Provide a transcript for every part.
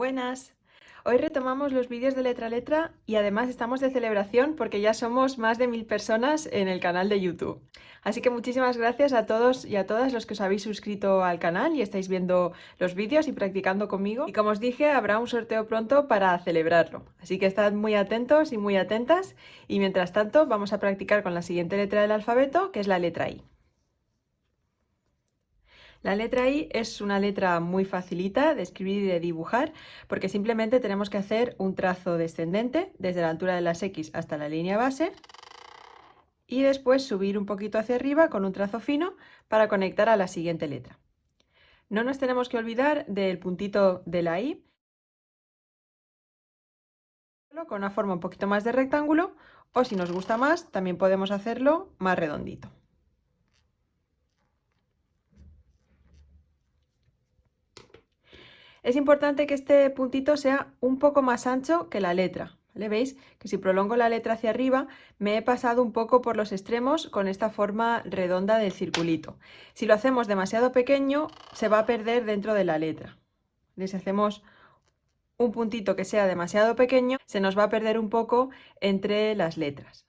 Buenas. Hoy retomamos los vídeos de Letra a Letra y además estamos de celebración porque ya somos más de 1000 personas en el canal de YouTube. Así que muchísimas gracias a todos y a todas los que os habéis suscrito al canal y estáis viendo los vídeos y practicando conmigo. Y como os dije, habrá un sorteo pronto para celebrarlo. Así que estad muy atentos y muy atentas. Y mientras tanto, vamos a practicar con la siguiente letra del alfabeto, que es la letra I. La letra I es una letra muy facilita de escribir y de dibujar porque simplemente tenemos que hacer un trazo descendente desde la altura de las X hasta la línea base y después subir un poquito hacia arriba con un trazo fino para conectar a la siguiente letra. No nos tenemos que olvidar del puntito de la I con una forma un poquito más de rectángulo o si nos gusta más también podemos hacerlo más redondito. Es importante que este puntito sea un poco más ancho que la letra. ¿Vale? ¿Veis? Que si prolongo la letra hacia arriba, me he pasado un poco por los extremos con esta forma redonda del circulito. Si lo hacemos demasiado pequeño, se va a perder dentro de la letra. ¿Vale? Si hacemos un puntito que sea demasiado pequeño, se nos va a perder un poco entre las letras.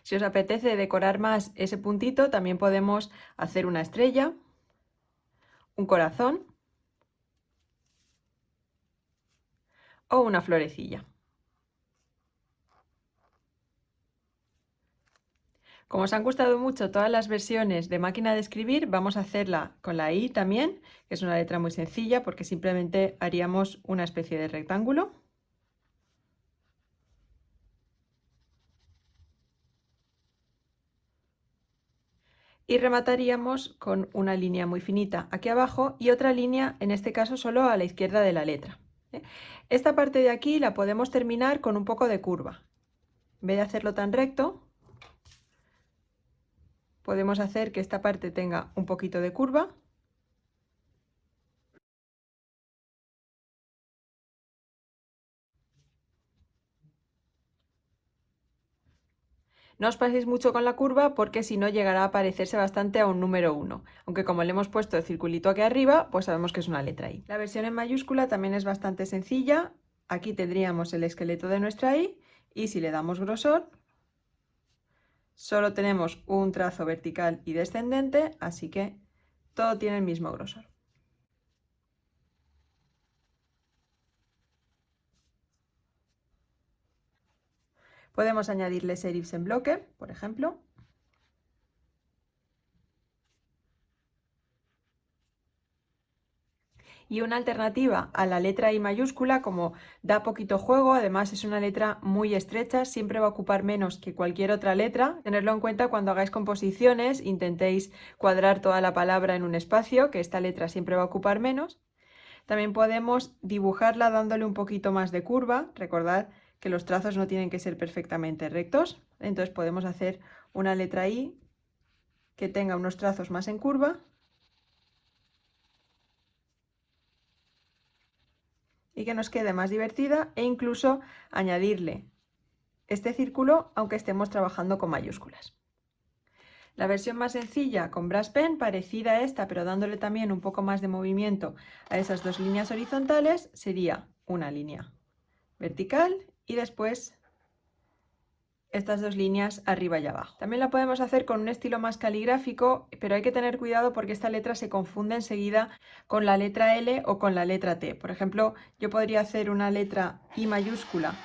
Si os apetece decorar más ese puntito, también podemos hacer una estrella, un corazón o una florecilla. Como os han gustado mucho todas las versiones de máquina de escribir, vamos a hacerla con la I también, que es una letra muy sencilla porque simplemente haríamos una especie de rectángulo. Y remataríamos con una línea muy finita aquí abajo y otra línea, en este caso solo a la izquierda de la letra. Esta parte de aquí la podemos terminar con un poco de curva. En vez de hacerlo tan recto, podemos hacer que esta parte tenga un poquito de curva. No os paséis mucho con la curva porque si no llegará a parecerse bastante a un número 1, aunque como le hemos puesto el circulito aquí arriba, pues sabemos que es una letra I. La versión en mayúscula también es bastante sencilla. Aquí tendríamos el esqueleto de nuestra I y si le damos grosor, solo tenemos un trazo vertical y descendente, así que todo tiene el mismo grosor. Podemos añadirle serifs en bloque, por ejemplo. Y una alternativa a la letra I mayúscula, como da poquito juego, además es una letra muy estrecha, siempre va a ocupar menos que cualquier otra letra. Tenerlo en cuenta cuando hagáis composiciones, intentéis cuadrar toda la palabra en un espacio, que esta letra siempre va a ocupar menos. También podemos dibujarla dándole un poquito más de curva. Recordad que los trazos no tienen que ser perfectamente rectos, entonces podemos hacer una letra I que tenga unos trazos más en curva y que nos quede más divertida e incluso añadirle este círculo aunque estemos trabajando con mayúsculas. La versión más sencilla con Brush Pen, parecida a esta pero dándole también un poco más de movimiento a esas dos líneas horizontales, sería una línea vertical y después estas dos líneas arriba y abajo. También la podemos hacer con un estilo más caligráfico, pero hay que tener cuidado porque esta letra se confunde enseguida con la letra L o con la letra T. Por ejemplo, yo podría hacer una letra I mayúscula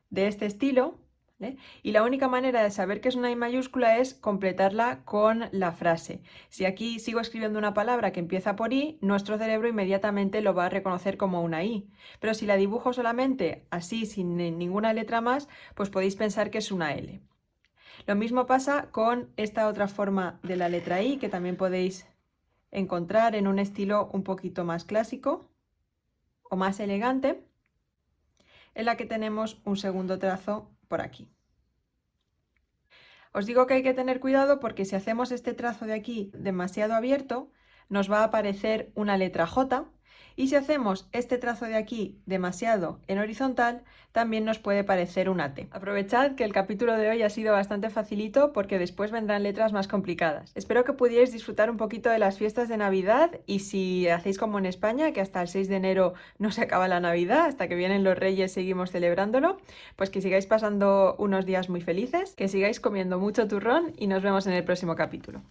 de este estilo, ¿vale? Y la única manera de saber que es una I mayúscula es completarla con la frase. Si aquí sigo escribiendo una palabra que empieza por I, nuestro cerebro inmediatamente lo va a reconocer como una I. Pero si la dibujo solamente así, sin ninguna letra más, pues podéis pensar que es una L. Lo mismo pasa con esta otra forma de la letra I, que también podéis encontrar en un estilo un poquito más clásico o más elegante, en la que tenemos un segundo trazo por aquí. Os digo que hay que tener cuidado porque si hacemos este trazo de aquí demasiado abierto, nos va a aparecer una letra J Y si hacemos este trazo de aquí demasiado en horizontal, también nos puede parecer una T. Aprovechad que el capítulo de hoy ha sido bastante facilito porque después vendrán letras más complicadas. Espero que pudierais disfrutar un poquito de las fiestas de Navidad y si hacéis como en España, que hasta el 6 de enero no se acaba la Navidad, hasta que vienen los Reyes seguimos celebrándolo, pues que sigáis pasando unos días muy felices, que sigáis comiendo mucho turrón y nos vemos en el próximo capítulo.